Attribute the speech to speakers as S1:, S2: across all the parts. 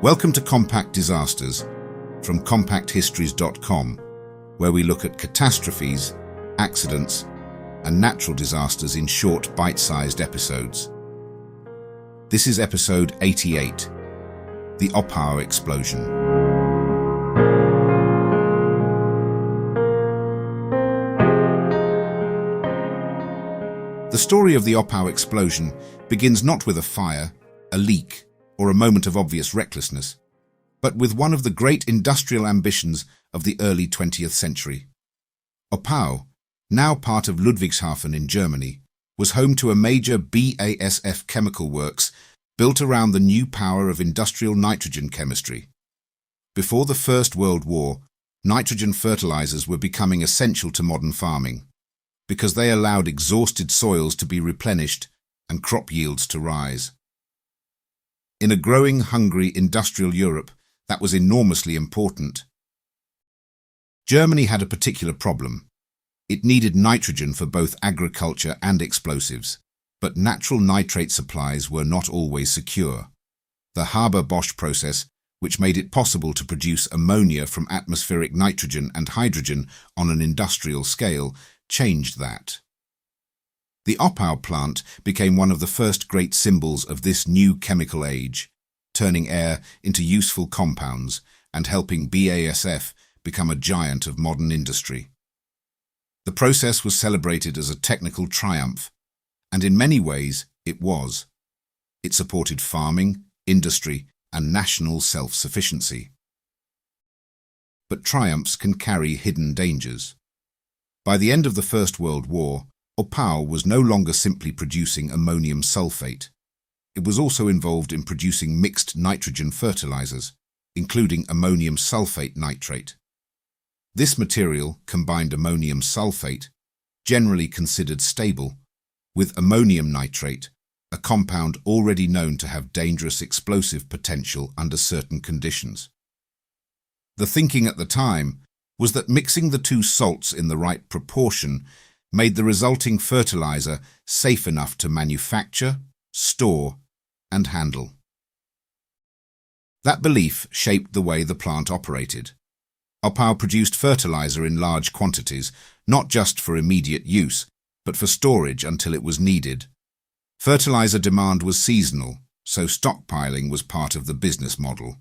S1: Welcome to Compact Disasters from compacthistories.com, where we look at catastrophes, accidents, and natural disasters in short, bite-sized episodes. This is episode 88, the Oppau Explosion. The story of the Oppau Explosion begins not with a fire, a leak, or a moment of obvious recklessness, but with one of the great industrial ambitions of the early 20th century. Oppau, now part of Ludwigshafen in Germany, was home to a major BASF chemical works built around the new power of industrial nitrogen chemistry. Before the First World War, nitrogen fertilizers were becoming essential to modern farming, because they allowed exhausted soils to be replenished and crop yields to rise. In a growing, hungry industrial Europe, that was enormously important. Germany had a particular problem. It needed nitrogen for both agriculture and explosives, but natural nitrate supplies were not always secure. The Haber-Bosch process, which made it possible to produce ammonia from atmospheric nitrogen and hydrogen on an industrial scale, changed that. The Oppau plant became one of the first great symbols of this new chemical age, turning air into useful compounds and helping BASF become a giant of modern industry. The process was celebrated as a technical triumph, and in many ways it was. It supported farming, industry, and national self-sufficiency. But triumphs can carry hidden dangers. By the end of the First World War, Oppau was no longer simply producing ammonium sulphate. It was also involved in producing mixed nitrogen fertilizers, including ammonium sulphate nitrate. This material combined ammonium sulphate, generally considered stable, with ammonium nitrate, a compound already known to have dangerous explosive potential under certain conditions. The thinking at the time was that mixing the two salts in the right proportion made the resulting fertilizer safe enough to manufacture, store, and handle. That belief shaped the way the plant operated. Oppau produced fertilizer in large quantities, not just for immediate use, but for storage until it was needed. Fertilizer demand was seasonal, so stockpiling was part of the business model.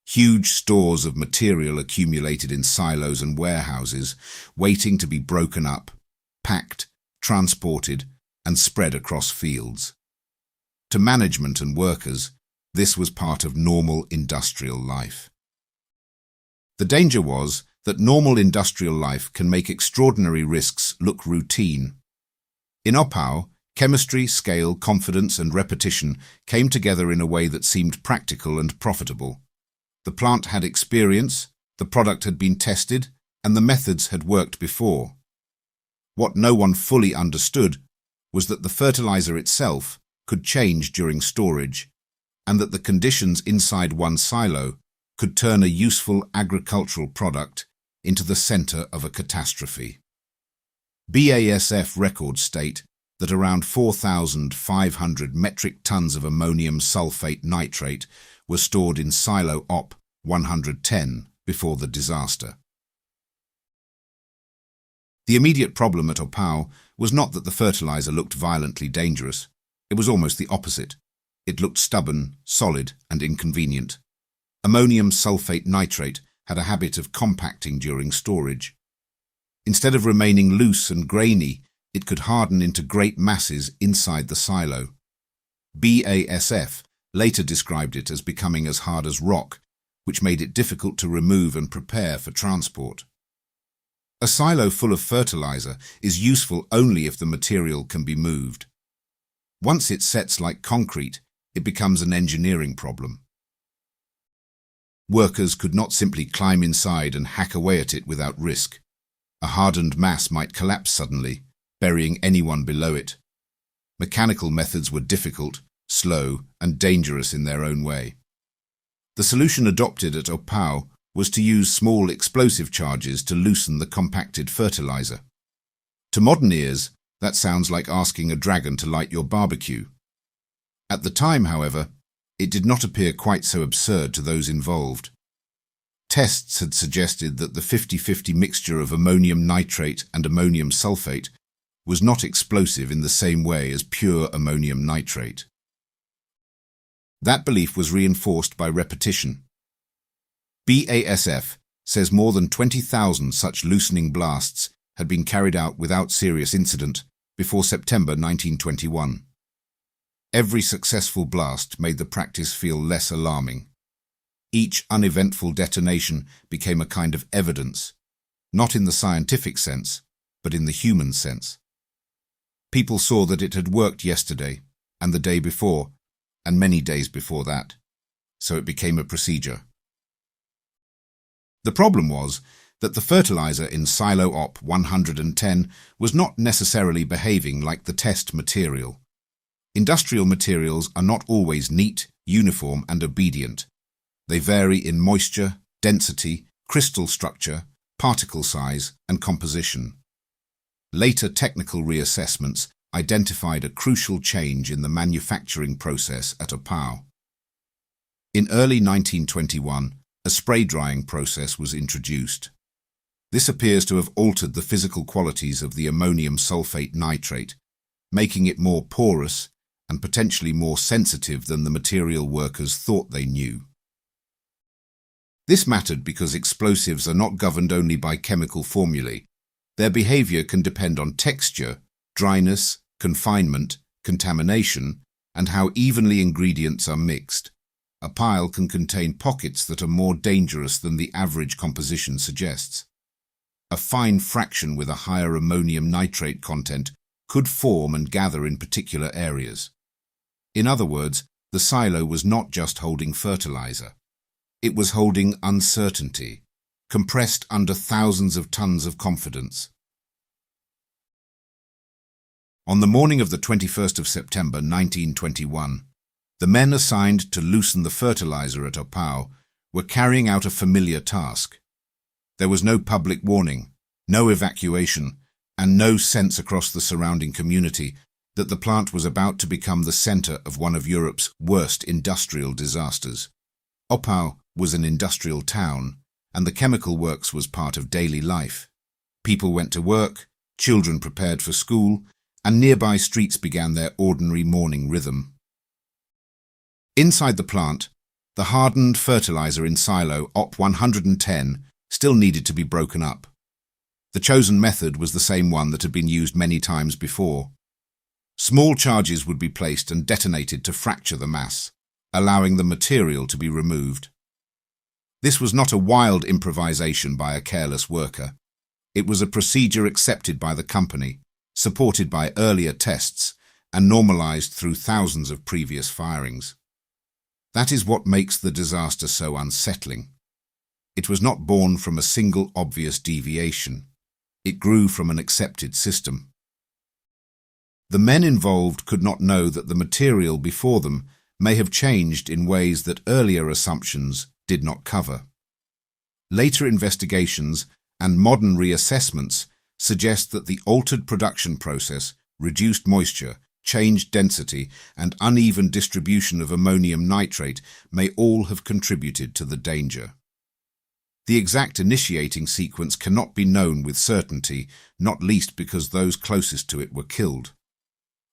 S1: Huge stores of material accumulated in silos and warehouses, waiting to be broken up, packed, transported, and spread across fields. To management and workers, this was part of normal industrial life. The danger was that normal industrial life can make extraordinary risks look routine. In Oppau, chemistry, scale, confidence, and repetition came together in a way that seemed practical and profitable. The plant had experience, the product had been tested, and the methods had worked before. What no one fully understood was that the fertilizer itself could change during storage, and that the conditions inside one silo could turn a useful agricultural product into the center of a catastrophe. BASF records state that around 4,500 metric tons of ammonium sulphate nitrate were stored in silo Op 110 before the disaster. The immediate problem at Oppau was not that the fertilizer looked violently dangerous. It was almost the opposite. It looked stubborn, solid, and inconvenient. Ammonium sulphate nitrate had a habit of compacting during storage. Instead of remaining loose and grainy, it could harden into great masses inside the silo. BASF later described it as becoming as hard as rock, which made it difficult to remove and prepare for transport. A silo full of fertilizer is useful only if the material can be moved. Once it sets like concrete, it becomes an engineering problem. Workers could not simply climb inside and hack away at it without risk. A hardened mass might collapse suddenly, burying anyone below it. Mechanical methods were difficult, slow, and dangerous in their own way. The solution adopted at Oppau was to use small explosive charges to loosen the compacted fertilizer. To modern ears, that sounds like asking a dragon to light your barbecue. At the time, however, it did not appear quite so absurd to those involved. Tests had suggested that the 50-50 mixture of ammonium nitrate and ammonium sulphate was not explosive in the same way as pure ammonium nitrate. That belief was reinforced by repetition. BASF says more than 20,000 such loosening blasts had been carried out without serious incident before September 1921. Every successful blast made the practice feel less alarming. Each uneventful detonation became a kind of evidence, not in the scientific sense, but in the human sense. People saw that it had worked yesterday, and the day before, and many days before that, so it became a procedure. The problem was that the fertiliser in silo Op 110 was not necessarily behaving like the test material. Industrial materials are not always neat, uniform and obedient. They vary in moisture, density, crystal structure, particle size and composition. Later technical reassessments identified a crucial change in the manufacturing process at Oppau. In early 1921, a spray drying process was introduced. This appears to have altered the physical qualities of the ammonium sulphate nitrate, making it more porous and potentially more sensitive than the material workers thought they knew. This mattered because explosives are not governed only by chemical formulae. Their behavior can depend on texture, dryness, confinement, contamination, and how evenly ingredients are mixed. A pile can contain pockets that are more dangerous than the average composition suggests. A fine fraction with a higher ammonium nitrate content could form and gather in particular areas. In other words, the silo was not just holding fertiliser. It was holding uncertainty, compressed under thousands of tons of confidence. On the morning of the 21st of September 1921, the men assigned to loosen the fertiliser at Oppau were carrying out a familiar task. There was no public warning, no evacuation, and no sense across the surrounding community that the plant was about to become the centre of one of Europe's worst industrial disasters. Oppau was an industrial town, and the chemical works was part of daily life. People went to work, children prepared for school, and nearby streets began their ordinary morning rhythm. Inside the plant, the hardened fertiliser in silo Op 110 still needed to be broken up. The chosen method was the same one that had been used many times before. Small charges would be placed and detonated to fracture the mass, allowing the material to be removed. This was not a wild improvisation by a careless worker. It was a procedure accepted by the company, supported by earlier tests, and normalized through thousands of previous firings. That is what makes the disaster so unsettling. It was not born from a single obvious deviation. It grew from an accepted system. The men involved could not know that the material before them may have changed in ways that earlier assumptions did not cover. Later investigations and modern reassessments suggest that the altered production process, reduced moisture, changed density, and uneven distribution of ammonium nitrate may all have contributed to the danger. The exact initiating sequence cannot be known with certainty, not least because those closest to it were killed.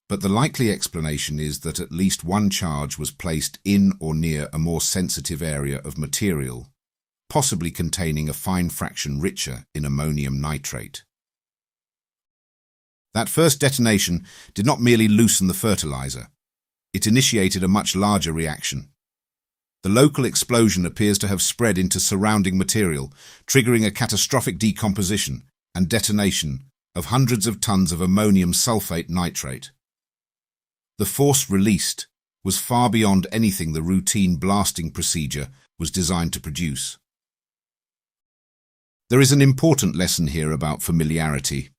S1: But the likely explanation is that at least one charge was placed in or near a more sensitive area of material, possibly containing a fine fraction richer in ammonium nitrate. That first detonation did not merely loosen the fertiliser. It initiated a much larger reaction. The local explosion appears to have spread into surrounding material, triggering a catastrophic decomposition and detonation of hundreds of tons of ammonium sulphate nitrate. The force released was far beyond anything the routine blasting procedure was designed to produce. There is an important lesson here about familiarity.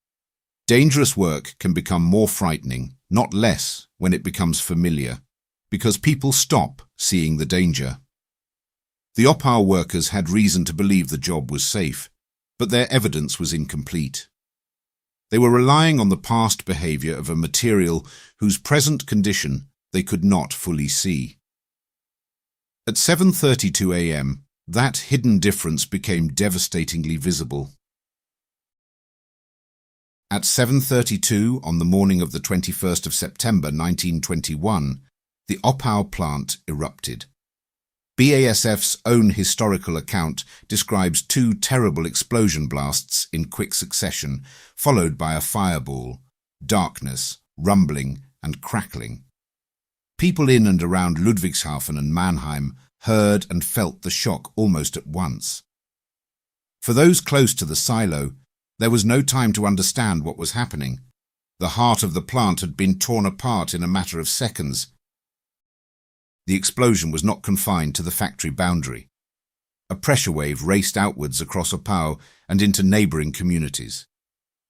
S1: Dangerous work can become more frightening, not less, when it becomes familiar, because people stop seeing the danger. The Oppau workers had reason to believe the job was safe, but their evidence was incomplete. They were relying on the past behaviour of a material whose present condition they could not fully see. At 7:32 a.m., that hidden difference became devastatingly visible. At 7:32 on the morning of the 21st of September 1921, the Oppau plant erupted. BASF's own historical account describes two terrible explosion blasts in quick succession, followed by a fireball, darkness, rumbling and crackling. People in and around Ludwigshafen and Mannheim heard and felt the shock almost at once. For those close to the silo, there was no time to understand what was happening. The heart of the plant had been torn apart in a matter of seconds. The explosion was not confined to the factory boundary. A pressure wave raced outwards across Oppau and into neighbouring communities.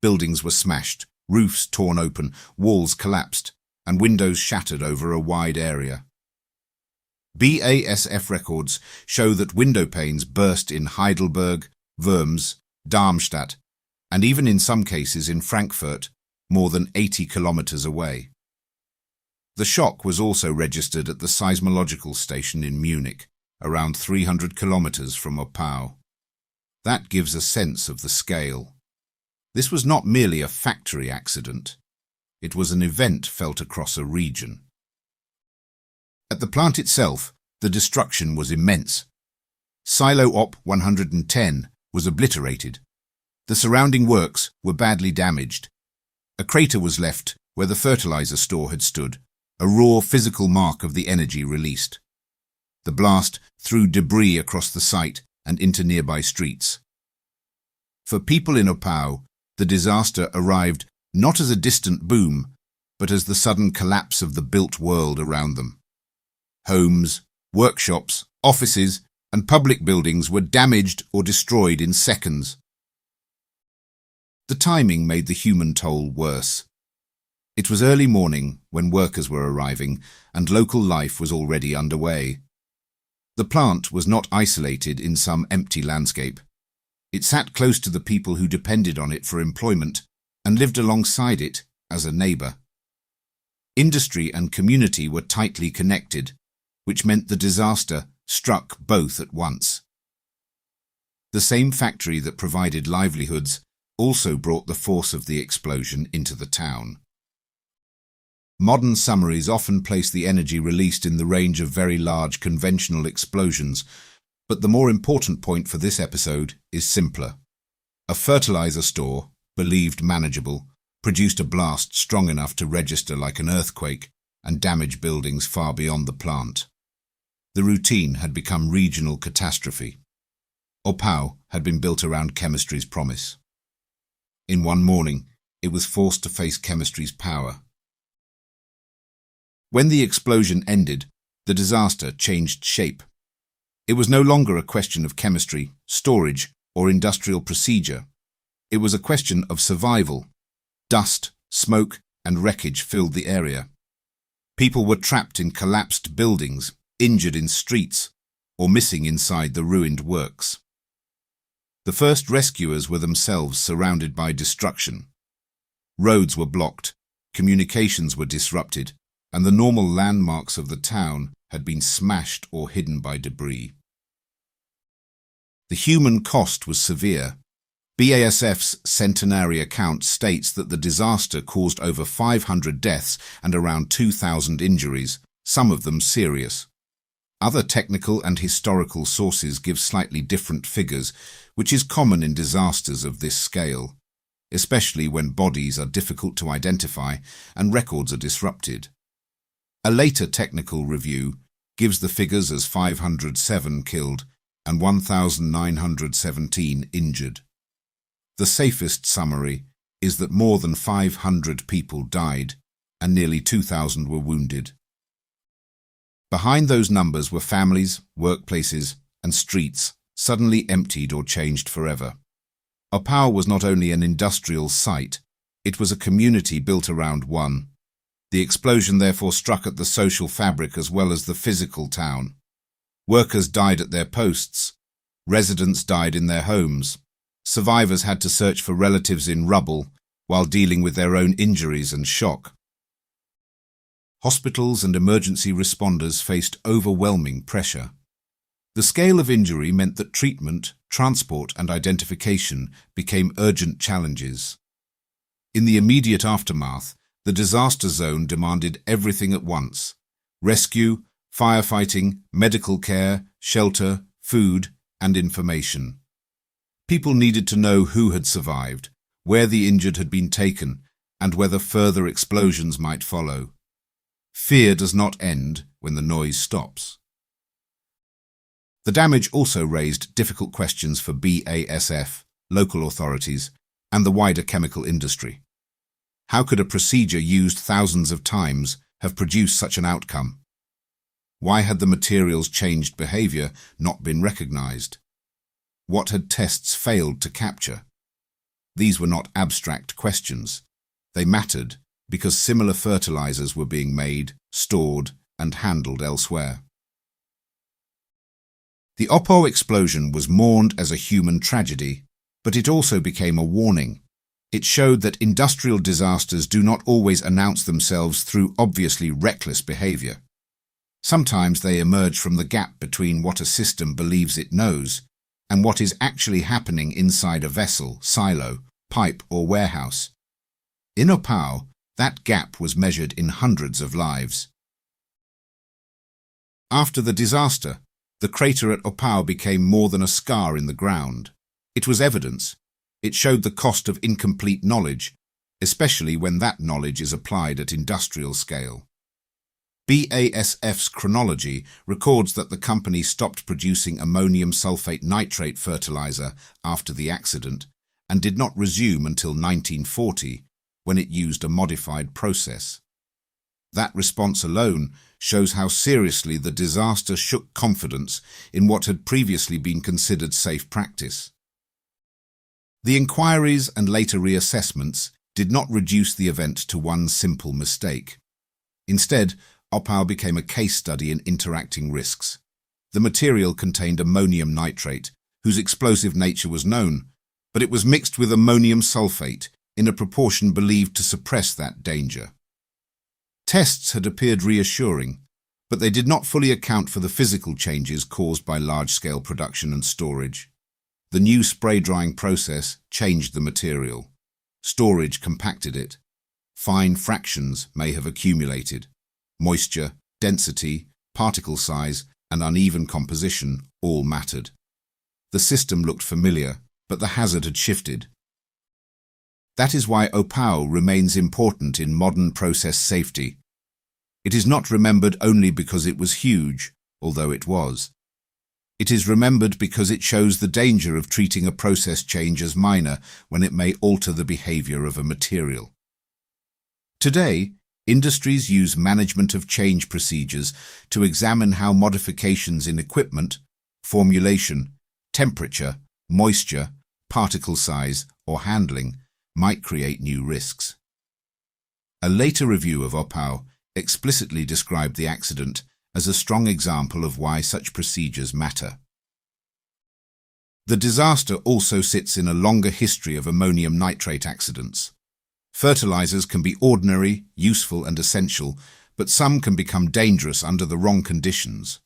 S1: Buildings were smashed, roofs torn open, walls collapsed, and windows shattered over a wide area. BASF records show that window panes burst in Heidelberg, Worms, Darmstadt, and even in some cases in Frankfurt, more than 80 kilometres away. The shock was also registered at the seismological station in Munich, around 300 kilometres from Oppau. That gives a sense of the scale. This was not merely a factory accident. It was an event felt across a region. At the plant itself, the destruction was immense. Silo Op 110 was obliterated. The surrounding works were badly damaged. A crater was left where the fertiliser store had stood, a raw physical mark of the energy released. The blast threw debris across the site and into nearby streets. For people in Oppau, the disaster arrived not as a distant boom, but as the sudden collapse of the built world around them. Homes, workshops, offices, and public buildings were damaged or destroyed in seconds. The timing made the human toll worse. It was early morning when workers were arriving, and local life was already underway. The plant was not isolated in some empty landscape. It sat close to the people who depended on it for employment and lived alongside it as a neighbour. Industry and community were tightly connected, which meant the disaster struck both at once. The same factory that provided livelihoods also brought the force of the explosion into the town. Modern summaries often place the energy released in the range of very large conventional explosions, but the more important point for this episode is simpler. A fertiliser store, believed manageable, produced a blast strong enough to register like an earthquake and damage buildings far beyond the plant. The routine had become regional catastrophe. Oppau had been built around chemistry's promise. In one morning, it was forced to face chemistry's power. When the explosion ended, the disaster changed shape. It was no longer a question of chemistry, storage, or industrial procedure. It was a question of survival. Dust, smoke, and wreckage filled the area. People were trapped in collapsed buildings, injured in streets, or missing inside the ruined works. The first rescuers were themselves surrounded by destruction. Roads were blocked, communications were disrupted, and the normal landmarks of the town had been smashed or hidden by debris. The human cost was severe. BASF's centenary account states that the disaster caused over 500 deaths and around 2,000 injuries, some of them serious. Other technical and historical sources give slightly different figures, which is common in disasters of this scale, especially when bodies are difficult to identify and records are disrupted. A later technical review gives the figures as 507 killed and 1,917 injured. The safest summary is that more than 500 people died and nearly 2,000 were wounded. Behind those numbers were families, workplaces, and streets suddenly emptied or changed forever. Oppau was not only an industrial site, it was a community built around one. The explosion therefore struck at the social fabric as well as the physical town. Workers died at their posts. Residents died in their homes. Survivors had to search for relatives in rubble while dealing with their own injuries and shock. Hospitals and emergency responders faced overwhelming pressure. The scale of injury meant that treatment, transport, and identification became urgent challenges. In the immediate aftermath, the disaster zone demanded everything at once: rescue, firefighting, medical care, shelter, food, and information. People needed to know who had survived, where the injured had been taken, and whether further explosions might follow. Fear does not end when the noise stops. The damage also raised difficult questions for BASF, local authorities, and the wider chemical industry. How could a procedure used thousands of times have produced such an outcome? Why had the material's changed behavior not been recognized? What had tests failed to capture? These were not abstract questions. They mattered because similar fertilizers were being made, stored, and handled elsewhere. The Oppau explosion was mourned as a human tragedy, but it also became a warning. It showed that industrial disasters do not always announce themselves through obviously reckless behavior. Sometimes they emerge from the gap between what a system believes it knows and what is actually happening inside a vessel, silo, pipe, or warehouse. In Oppau, that gap was measured in hundreds of lives. After the disaster, the crater at Oppau became more than a scar in the ground. It was evidence. It showed the cost of incomplete knowledge, especially when that knowledge is applied at industrial scale. BASF's chronology records that the company stopped producing ammonium sulphate nitrate fertiliser after the accident and did not resume until 1940, when it used a modified process. That response alone shows how seriously the disaster shook confidence in what had previously been considered safe practice. The inquiries and later reassessments did not reduce the event to one simple mistake. Instead, Oppau became a case study in interacting risks. The material contained ammonium nitrate, whose explosive nature was known, but it was mixed with ammonium sulphate in a proportion believed to suppress that danger. Tests had appeared reassuring, but they did not fully account for the physical changes caused by large-scale production and storage. The new spray-drying process changed the material. Storage compacted it. Fine fractions may have accumulated. Moisture, density, particle size, and uneven composition all mattered. The system looked familiar, but the hazard had shifted. That is why Oppau remains important in modern process safety. It is not remembered only because it was huge, although it was. It is remembered because it shows the danger of treating a process change as minor when it may alter the behavior of a material. Today, industries use management of change procedures to examine how modifications in equipment, formulation, temperature, moisture, particle size, or handling might create new risks. A later review of Oppau explicitly described the accident as a strong example of why such procedures matter. The disaster also sits in a longer history of ammonium nitrate accidents. Fertilizers can be ordinary, useful, and essential, but some can become dangerous under the wrong conditions.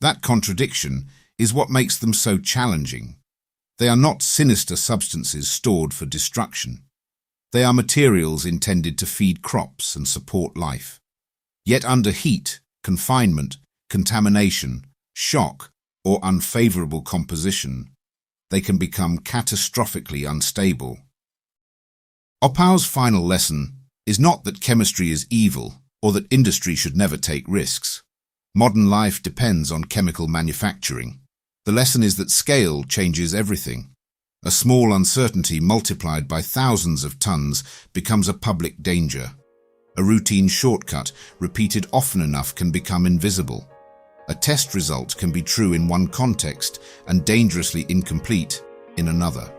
S1: That contradiction is what makes them so challenging. They are not sinister substances stored for destruction. They are materials intended to feed crops and support life. Yet under heat, confinement, contamination, shock, or unfavorable composition, they can become catastrophically unstable. Oppau's final lesson is not that chemistry is evil or that industry should never take risks. Modern life depends on chemical manufacturing. The lesson is that scale changes everything. A small uncertainty multiplied by thousands of tons becomes a public danger. A routine shortcut repeated often enough can become invisible. A test result can be true in one context and dangerously incomplete in another.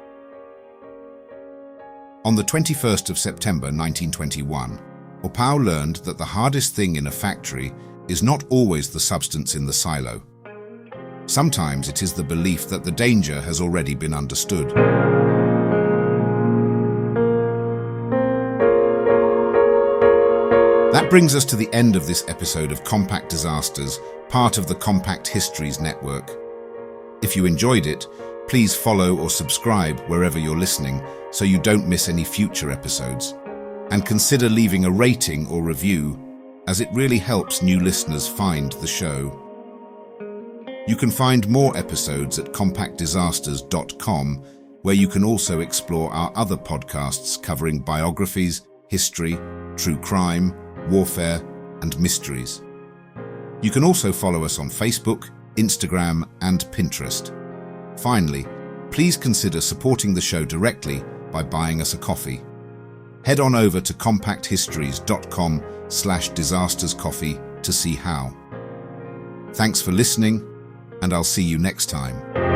S1: On the 21st of September 1921, Oppau learned that the hardest thing in a factory is not always the substance in the silo. Sometimes it is the belief that the danger has already been understood. That brings us to the end of this episode of Compact Disasters, part of the Compact Histories Network. If you enjoyed it, please follow or subscribe wherever you're listening so you don't miss any future episodes. And consider leaving a rating or review, as it really helps new listeners find the show. You can find more episodes at compactdisasters.com, where you can also explore our other podcasts covering biographies, history, true crime, warfare, and mysteries. You can also follow us on Facebook, Instagram, and Pinterest. Finally, please consider supporting the show directly by buying us a coffee. Head on over to compacthistories.com/disasterscoffee to see how. Thanks for listening, and I'll see you next time.